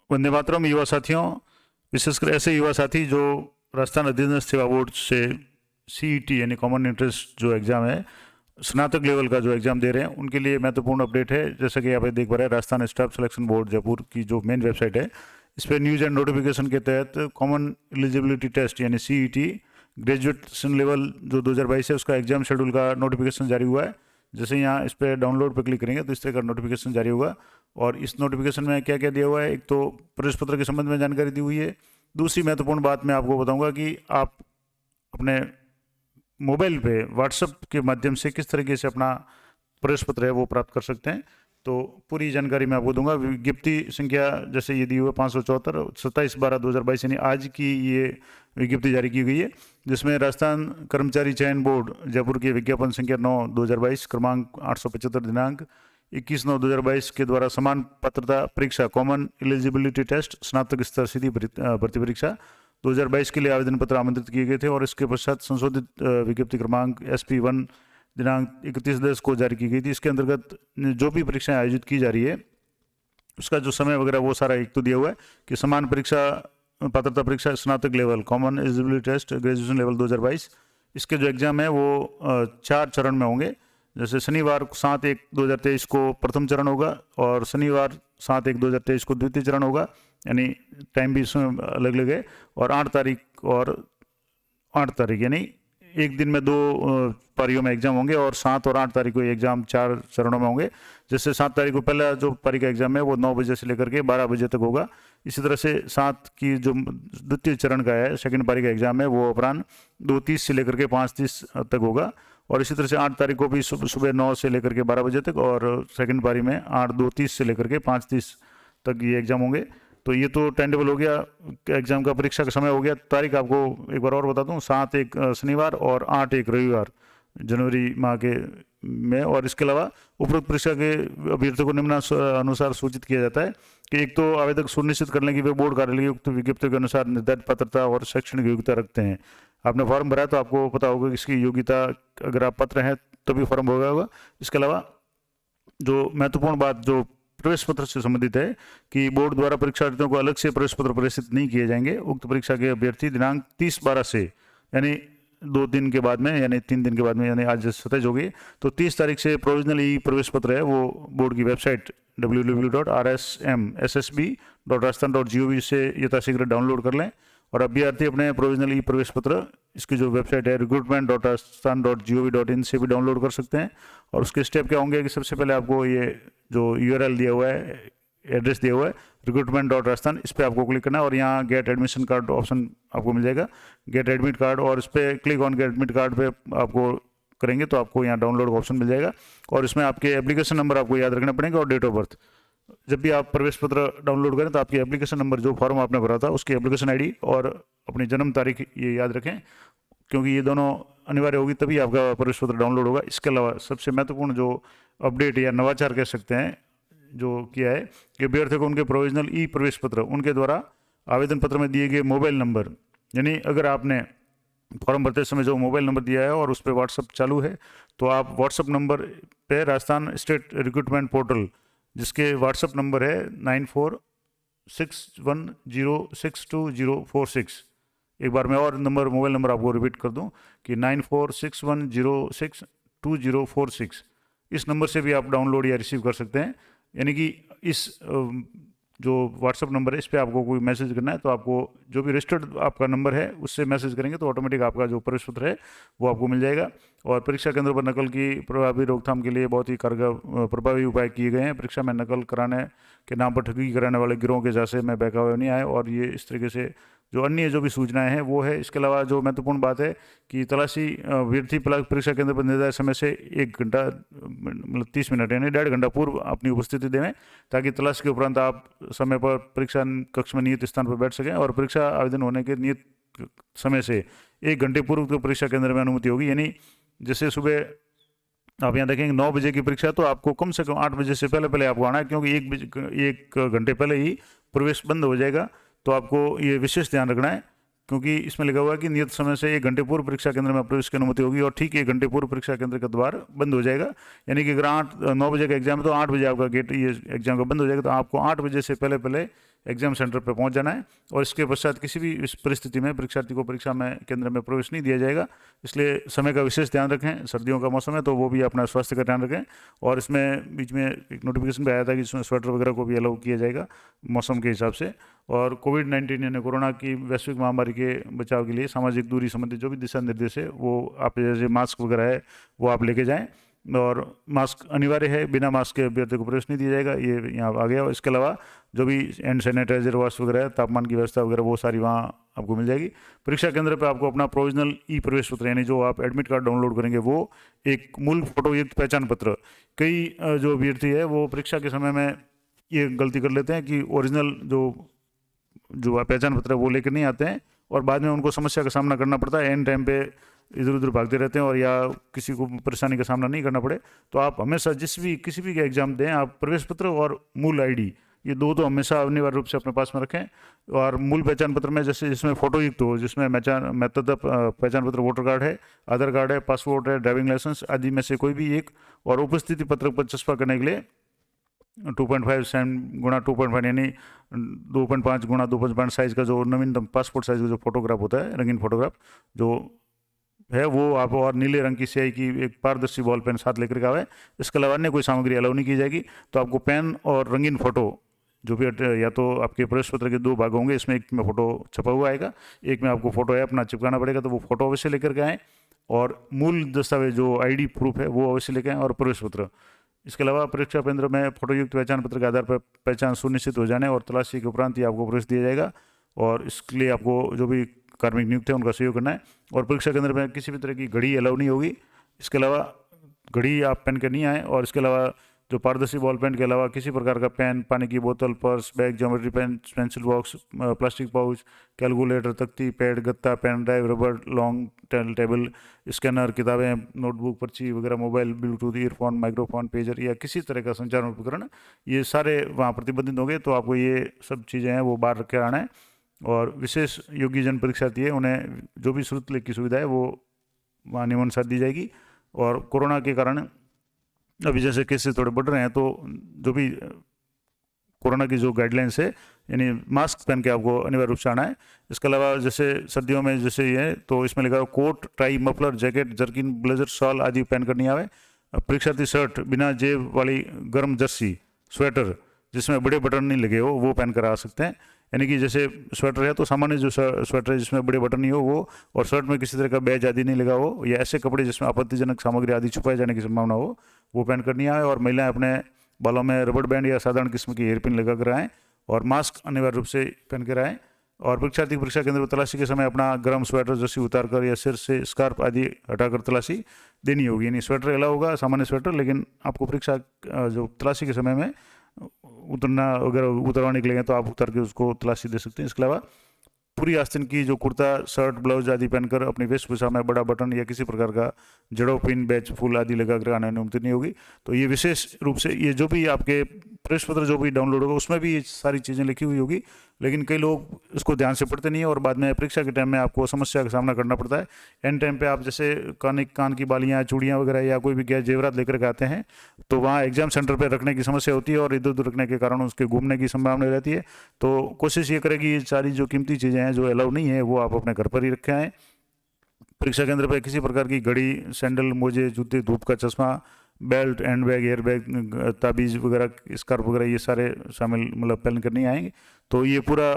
वंदे मातरम युवा साथियों, विशेषकर ऐसे युवा साथी जो राजस्थान अधीनस्थ सेवा बोर्ड से सीईटी यानी कॉमन इंट्रेंस जो एग्ज़ाम है, स्नातक लेवल का जो एग्ज़ाम दे रहे हैं, उनके लिए महत्वपूर्ण अपडेट है। जैसा कि आप देख पा रहे हैं, Rajasthan staff selection board Jaipur की जो मेन वेबसाइट है, इस पर न्यूज़ एंड नोटिफिकेशन के तहत कॉमन एलिजिबिलिटी टेस्ट यानी सीईटी ग्रेजुएशन लेवल जो 2022 है उसका एग्जाम शेड्यूल का नोटिफिकेशन जारी हुआ है। जैसे यहाँ इस पर डाउनलोड पर क्लिक करेंगे तो इस तरह का नोटिफिकेशन जारी होगा। और इस नोटिफिकेशन में क्या क्या दिया हुआ है, एक तो प्रवेश पत्र के संबंध में जानकारी दी हुई है। दूसरी महत्वपूर्ण बात मैं आपको बताऊंगा कि आप अपने मोबाइल पे व्हाट्सएप के माध्यम से किस तरीके से अपना प्रवेश पत्र है वो प्राप्त कर सकते हैं। तो पूरी जानकारी मैं आपको दूंगा। विज्ञप्ति संख्या जैसे ये दी हुई है 574 27/12/2022 यानी आज की ये विज्ञप्ति जारी की गई है, जिसमें राजस्थान कर्मचारी चयन बोर्ड जयपुर की विज्ञापन संख्या 9/2022 क्रमांक 875 दिनांक 21/9/2022 के द्वारा समान पात्रता परीक्षा कॉमन एलिजिबिलिटी टेस्ट स्नातक स्तर सीधी भर्ती परीक्षा 2022 के लिए आवेदन पत्र आमंत्रित किए गए थे। और इसके पश्चात संशोधित विज्ञप्ति क्रमांक SP1 दिनांक 31/10 को जारी की गई थी। इसके अंतर्गत जो भी परीक्षाएं आयोजित की जा रही है उसका जो समय वगैरह वो सारा एक तो दिया हुआ है कि समान परीक्षा पात्रता परीक्षा स्नातक level common eligibility test graduation level 2022, इसके जो एग्ज़ाम है वो 4 चरण में होंगे। जैसे शनिवार 7/1/2023 को प्रथम चरण होगा और शनिवार 7/1/2023 को द्वितीय चरण होगा, यानी टाइम भी इसमें अलग अलग है। और 8 तारीख यानी एक दिन में 2 पारियों में एग्जाम होंगे और 7 और 8 तारीख को एग्जाम 4 चरणों में होंगे। जैसे 7 तारीख को पहला जो पारी का एग्जाम है वो 9 बजे से लेकर के 12 बजे तक होगा। इसी तरह से 7 की जो द्वितीय चरण का है सेकंड पारी का एग्जाम है वो अपराह्न 2:30 से लेकर के 5:30 तक होगा। और इसी तरह से 8 तारीख को भी सुबह 9 से लेकर के 12 बजे तक और सेकंड पारी में 8:30 से लेकर के 5:30 तक ये एग्जाम होंगे। तो ये तो टाइम टेबल हो गया एग्जाम का, परीक्षा का समय हो गया। तारीख आपको एक बार और बता दूं, 7/1 शनिवार और 8/1 रविवार जनवरी माह के में। और इसके अलावा उपरोक्त परीक्षा के अभ्यर्थियों को निम्न अनुसार सूचित किया जाता है कि एक तो आवेदक सुनिश्चित कर लें कि वे बोर्ड कार्यालय उक्त विज्ञप्ति के अनुसार निर्धारित पात्रता और शैक्षणिक योग्यता रखते हैं। आपने फॉर्म भरा तो आपको पता होगा कि इसकी योग्यता, अगर आप पात्र हैं तभी फॉर्म भरा होगा। इसके अलावा जो महत्वपूर्ण बात जो प्रवेश पत्र से संबंधित है कि बोर्ड द्वारा परीक्षार्थियों को अलग से प्रवेश पत्र प्रेषित नहीं किए जाएंगे। उक्त परीक्षा के अभ्यर्थी दिनांक 30/12 से यानी 2 दिन के बाद में यानी 3 दिन के बाद में यानी आज 27 हो गई तो 30 तारीख से प्रोविजनल ई प्रवेश पत्र है वो बोर्ड की वेबसाइट www.rsm.ssb.rajasthan.gov से यथाशीघ्र डाउनलोड कर लें। और अभ्यर्थी अपने प्रोविजनल ई प्रवेश पत्र इसकी जो वेबसाइट है recruitment.rajasthan.gov.in से भी डाउनलोड कर सकते हैं। और उसके स्टेप क्या होंगे कि सबसे पहले आपको ये जो URL दिया हुआ है, एड्रेस दिया हुआ है recruitment.rajasthan, इस पर आपको क्लिक करना है और यहाँ गेट एडमिशन कार्ड ऑप्शन आपको मिल जाएगा, गेट एडमिट कार्ड। और इस पर click on gate admit card पे आपको करेंगे तो आपको यहाँ डाउनलोड का ऑप्शन मिल जाएगा। और इसमें आपके एप्लीकेशन नंबर आपको याद रखना पड़ेगा और डेट ऑफ बर्थ। जब भी आप प्रवेश पत्र डाउनलोड करें तो आपकी एप्लीकेशन नंबर जो फॉर्म आपने भरा था उसकी एप्लीकेशन ID और अपनी जन्म तारीख ये याद रखें, क्योंकि ये दोनों अनिवार्य होगी तभी आपका प्रवेश पत्र डाउनलोड होगा। इसके अलावा सबसे महत्वपूर्ण जो अपडेट या नवाचार कह सकते हैं जो किया है कि अभ्यर्थियों को उनके प्रोविजनल ई प्रवेश पत्र उनके द्वारा आवेदन पत्र में दिए गए मोबाइल नंबर, यानी अगर आपने फॉर्म भरते समय जो मोबाइल नंबर दिया है और उस पर व्हाट्सअप चालू है तो आप व्हाट्सअप नंबर पे राजस्थान स्टेट रिक्रूटमेंट पोर्टल जिसके व्हाट्सअप नंबर है 9461062046, एक बार मैं और मोबाइल नंबर आपको रिपीट कर दूं कि 9461062046, इस नंबर से भी आप डाउनलोड या रिसीव कर सकते हैं। यानी कि इस जो व्हाट्सअप नंबर है इस पर आपको कोई मैसेज करना है तो आपको जो भी रजिस्टर्ड आपका नंबर है उससे मैसेज करेंगे तो ऑटोमेटिक आपका जो प्रवेश पत्र है वो आपको मिल जाएगा। और परीक्षा केंद्र पर नकल की प्रभावी रोकथाम के लिए बहुत ही कारगर प्रभावी उपाय किए गए हैं। परीक्षा में नकल कराने के नाम पर ठगी कराने वाले गिरोह के जैसे में बहकावे नहीं आए और ये इस तरीके से जो अन्य जो भी सूचनाएं हैं वो है। इसके अलावा जो महत्वपूर्ण बात है कि तलाशी अभ्यर्थी परीक्षा केंद्र पर निर्धारित समय से 1 घंटा मतलब 30 मिनट यानी 1.5 घंटा पूर्व अपनी उपस्थिति दें ताकि तलाशी के उपरांत आप समय पर परीक्षा कक्ष में नियत स्थान पर बैठ सकें। और परीक्षा आवेदन होने के नियत समय से 1 घंटे पूर्व तो परीक्षा केंद्र में अनुमति होगी। यानी जैसे सुबह आप यहाँ देखेंगे 9 बजे की परीक्षा तो आपको कम से कम 8 बजे से पहले आपको आना है, क्योंकि 1 घंटे पहले ही प्रवेश बंद हो जाएगा। तो आपको ये विशेष ध्यान रखना है क्योंकि इसमें लिखा हुआ है कि नियत समय से 1 घंटे पूर्व परीक्षा केंद्र में प्रवेश की अनुमति होगी और ठीक 1 घंटे पूर्व परीक्षा केंद्र का द्वार बंद हो जाएगा। यानी कि अगर 9 बजे का एग्जाम है तो 8 बजे आपका गेट ये एग्जाम का बंद हो जाएगा। तो आपको 8 बजे से पहले एग्जाम सेंटर पर पहुंच जाना है। और इसके पश्चात किसी भी इस परिस्थिति में परीक्षार्थी को परीक्षा में केंद्र में प्रवेश नहीं दिया जाएगा। इसलिए समय का विशेष ध्यान रखें। सर्दियों का मौसम है तो वो भी अपना स्वास्थ्य का ध्यान रखें। और इसमें बीच में एक नोटिफिकेशन भी आया था कि इसमें स्वेटर वगैरह को भी अलाउ किया जाएगा मौसम के हिसाब से। और कोविड-19 यानी कोरोना की वैश्विक महामारी के बचाव के लिए सामाजिक दूरी संबंधित जो भी दिशा निर्देश है वो आप जैसे मास्क वगैरह है वो आप लेके जाएं। और मास्क अनिवार्य है, बिना मास्क के अभ्यर्थी को प्रवेश नहीं दिया जाएगा, ये यहाँ आ गया। और इसके अलावा जो भी हैंड सैनिटाइजर वाश वगैरह है, तापमान की व्यवस्था वगैरह वो सारी वहाँ आपको मिल जाएगी। परीक्षा केंद्र पे आपको अपना प्रोविजनल ई प्रवेश पत्र यानी जो आप एडमिट कार्ड डाउनलोड करेंगे वो एक मूल फोटोयुक्त पहचान पत्र। कई जो अभ्यर्थी है वो परीक्षा के समय में ये गलती कर लेते हैं कि ओरिजिनल जो पहचान पत्र है वो लेकर नहीं आते हैं और बाद में उनको समस्या का सामना करना पड़ता है। एंड टाइम पे इधर उधर भागते रहते हैं और या किसी को परेशानी का सामना नहीं करना पड़े। तो आप हमेशा किसी भी का एग्जाम दें, आप प्रवेश पत्र और मूल आईडी ये दो तो हमेशा अनिवार्य रूप से अपने पास में रखें। और मूल पहचान पत्र में जैसे जिसमें फोटो युक्त हो, जिसमें महत्वतः पहचान पत्र वोटर कार्ड है, आधार कार्ड है, पासपोर्ट है, ड्राइविंग लाइसेंस आदि में से कोई भी एक। और उपस्थिति पत्रक पर चस्पा करने के लिए 2.5 गुणा 2.5 यानी 2.5 गुणा 2.5 साइज का जो नवीनतम पासपोर्ट साइज का जो फोटोग्राफ होता है, रंगीन फोटोग्राफ जो है वो आप, और नीले रंग की स्याही की एक पारदर्शी बॉल पेन साथ लेकर के आवे। इसके अलावा अन्य कोई सामग्री अलाउ नहीं की जाएगी। तो आपको पेन और रंगीन फोटो जो भी या तो आपके प्रवेश पत्र के दो भाग होंगे, इसमें एक में फोटो छपा हुआ आएगा, एक में आपको फोटो है अपना चिपकाना पड़ेगा, तो वो फोटो अवश्य लेकर के आएँ। और मूल दस्तावेज जो आईडी प्रूफ है वो अवश्य लेकर आएँ और प्रवेश पत्र। इसके अलावा परीक्षा केंद्र में फोटोयुक्त पहचान पत्र के आधार पर पहचान सुनिश्चित हो जाने और तलाशी के उपरांत ही आपको प्रवेश दिया जाएगा। और इसके लिए आपको जो भी कार्मिक नियुक्त है उनका सहयोग करना है। और परीक्षा केंद्र में किसी भी तरह की घड़ी अलाउ नहीं होगी। इसके अलावा घड़ी आप पहन कर नहीं आए। और इसके अलावा जो पारदर्शी बॉल पेन के अलावा किसी प्रकार का पेन, पानी की बोतल, purse, bag, geometry pen, pencil box, plastic pouch, calculator, तख्ती, पैड, गत्ता, pen drive, rubber, long table, scanner, किताबें, नोटबुक, पर्ची वगैरह, mobile, bluetooth, earphone, microphone, pager या किसी तरह का संचार उपकरण, ये सारे वहाँ प्रतिबंधित होंगे। तो आपको ये सब चीज़ें हैं वो बाहर रख के आना है। और विशेष योग्य जन परीक्षार्थी है उन्हें जो भी श्रुतलेख की सुविधा है वो वहाँ नियमानुसार दी जाएगी। और कोरोना के कारण अभी जैसे केसेस थोड़े बढ़ रहे हैं तो जो भी कोरोना की जो गाइडलाइंस है यानी मास्क पहन के आपको अनिवार्य रूप से आना है। इसके अलावा जैसे सर्दियों में जैसे ये है तो इसमें लिखा है coat, tie, muffler, jacket, jerkin, blazer, shawl आदि पहन कर नहीं आवे। परीक्षार्थी शर्ट, बिना जेब वाली गर्म जर्सी, स्वेटर जिसमें बड़े बटन नहीं लगे हो वो पहन कर आ सकते हैं। यानी कि जैसे स्वेटर है तो सामान्य जो स्वेटर है जिसमें बड़े बटन नहीं हो वो, और शर्ट में किसी तरह का बैज आदि नहीं लगा हो, या ऐसे कपड़े जिसमें आपत्तिजनक सामग्री आदि छुपाए जाने की संभावना हो वो पहन कर नहीं आए। और महिलाएं अपने बालों में रबड़ बैंड या साधारण किस्म की हेयर पिन लगा कर आएँ और मास्क अनिवार्य रूप से पहन कर आएँ। और परीक्षार्थी परीक्षा केंद्र पर तलाशी के समय अपना गर्म स्वेटर जर्सी उतार कर या सिर से स्कार्फ आदि हटाकर तलाशी देनी होगी। यानी स्वेटर अलाउ होगा, सामान्य स्वेटर, लेकिन आपको परीक्षा जो तलाशी के समय में उतरना अगर उतरवाने के लिए तो आप उतर के उसको तलाशी दे सकते हैं। इसके अलावा पूरी आस्तीन की जो कुर्ता, शर्ट, ब्लाउज आदि पहनकर अपनी वेशभूषा में बड़ा बटन या किसी प्रकार का जड़ों, पिन, बैच, फूल आदि लगाकर आने में अनुमति नहीं होगी। तो ये विशेष रूप से ये जो भी आपके प्रवेश पत्र जो भी डाउनलोड होगा उसमें भी ये सारी चीज़ें लिखी हुई होगी, लेकिन कई लोग इसको ध्यान से पढ़ते नहीं है और बाद में परीक्षा के टाइम में आपको समस्या का सामना करना पड़ता है। एंड टाइम पे आप जैसे कान की बालियाँ, चूड़ियाँ वगैरह या कोई भी गैर जेवरात लेकर के आते हैं तो वहाँ एग्जाम सेंटर पर रखने की समस्या होती है और इधर उधर रखने के कारण उसके घूमने की संभावना रहती है। तो कोशिश ये करें कि ये सारी जो कीमती चीज़ें हैं जो अलाउ नहीं है वो आप अपने घर पर ही रखे आएँ। परीक्षा केंद्र पर किसी प्रकार की घड़ी, सैंडल, मोजे, जूते, धूप का चश्मा, belt, hand bag, air bag, ताबीज़ वगैरह, स्कार्फ वगैरह ये सारे शामिल मतलब पहन कर नहीं आएंगे। तो ये पूरा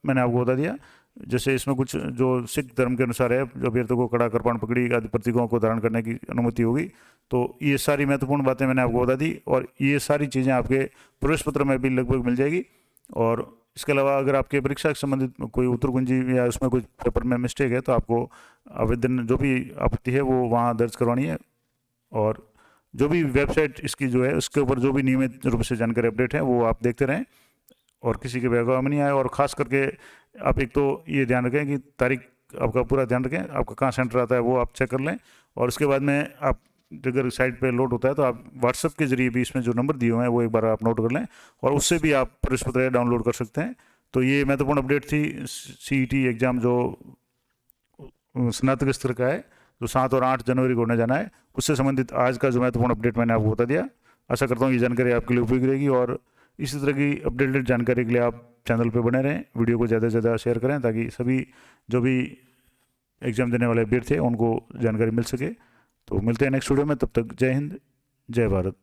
मैंने आपको बता दिया। जैसे इसमें कुछ जो सिख धर्म के अनुसार है, जो अभ्यर्थियों को कड़ा, कृपाण, पगड़ी आदि प्रतीकों को धारण करने की अनुमति होगी। तो ये सारी महत्वपूर्ण बातें मैंने आपको बता दी और ये सारी चीज़ें आपके प्रवेश पत्र में भी लगभग मिल जाएगी। और इसके अलावा अगर आपके परीक्षा से संबंधित कोई उत्तरकुंजी या उसमें कुछ पेपर में मिस्टेक है तो आपको आवेदन जो भी आपत्ति है वो वहाँ दर्ज करवानी है। और जो भी वेबसाइट इसकी जो है उसके ऊपर जो भी नियमित रूप से जानकारी अपडेट है वो आप देखते रहें और किसी के बहकावे में नहीं आए। और ख़ास करके आप एक तो ये ध्यान रखें कि तारीख आपका पूरा ध्यान रखें, आपका कहाँ सेंटर आता है वो आप चेक कर लें। और उसके बाद में आप अगर साइट पे लोड होता है तो आप व्हाट्सएप के जरिए भी इसमें जो नंबर दिए हुए हैं वो एक बार आप नोट कर लें और उससे भी आप प्रवेश पत्र डाउनलोड कर सकते हैं। तो ये महत्वपूर्ण अपडेट थी CET एग्ज़ाम जो स्नातक स्तर का है जो 7 और 8 जनवरी को होने जाना है, उससे संबंधित आज का जो महत्वपूर्ण अपडेट मैंने आपको बता दिया। आशा करता हूँ ये जानकारी आपके लिए उपयोगी रहेगी और इसी तरह की अपडेटेड जानकारी के लिए आप चैनल पे बने रहें, वीडियो को ज़्यादा से ज़्यादा शेयर करें ताकि सभी जो भी एग्ज़ाम देने वाले अभ्यर्थी हैं उनको जानकारी मिल सके। तो मिलते हैं नेक्स्ट वीडियो में, तब तक जय हिंद, जय भारत।